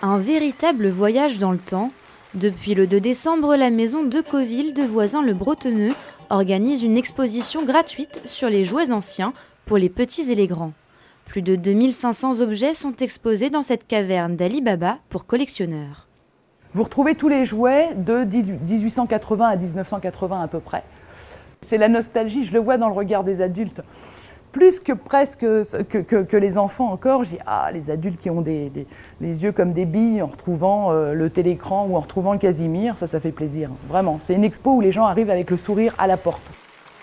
Un véritable voyage dans le temps. Depuis le 2 décembre, la maison de Coville de Voisins-le-Bretonneux organise une exposition gratuite sur les jouets anciens pour les petits et les grands. Plus de 2500 objets sont exposés dans cette caverne d'Ali Baba pour collectionneurs. Vous retrouvez tous les jouets de 1880 à 1980 à peu près. C'est la nostalgie, je le vois dans le regard des adultes. Plus que presque que les enfants encore, je dis ah, les adultes qui ont les yeux comme des billes en retrouvant le télécran ou en retrouvant le Casimir, ça fait plaisir, vraiment. C'est une expo où les gens arrivent avec le sourire à la porte.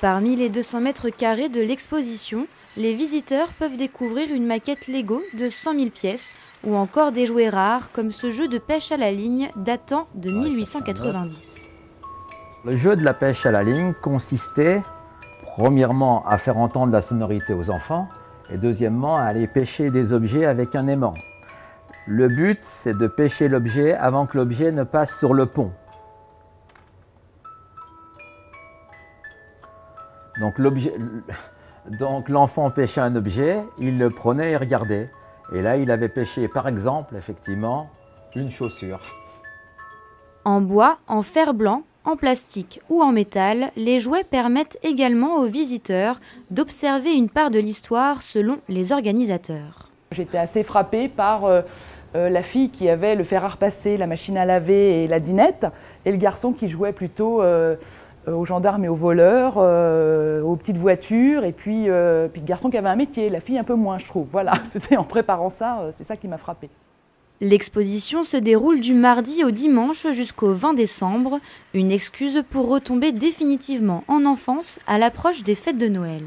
Parmi les 200 mètres carrés de l'exposition, les visiteurs peuvent découvrir une maquette Lego de 100 000 pièces ou encore des jouets rares comme ce jeu de pêche à la ligne datant de 1890. Le jeu de la pêche à la ligne consistait premièrement à faire entendre la sonorité aux enfants et deuxièmement à aller pêcher des objets avec un aimant. Le but, c'est de pêcher l'objet avant que l'objet ne passe sur le pont. Donc l'enfant pêchait un objet, il le prenait et regardait. Et là, il avait pêché, par exemple, effectivement, une chaussure. En bois, en fer blanc, en plastique ou en métal, les jouets permettent également aux visiteurs d'observer une part de l'histoire selon les organisateurs. J'étais assez frappée par la fille qui avait le fer à repasser, la machine à laver et la dinette, et le garçon qui jouait plutôt aux gendarmes et aux voleurs, aux petites voitures, et puis le garçon qui avait un métier, la fille un peu moins, je trouve. Voilà, c'était en préparant ça, c'est ça qui m'a frappée. L'exposition se déroule du mardi au dimanche jusqu'au 20 décembre, une excuse pour retomber définitivement en enfance à l'approche des fêtes de Noël.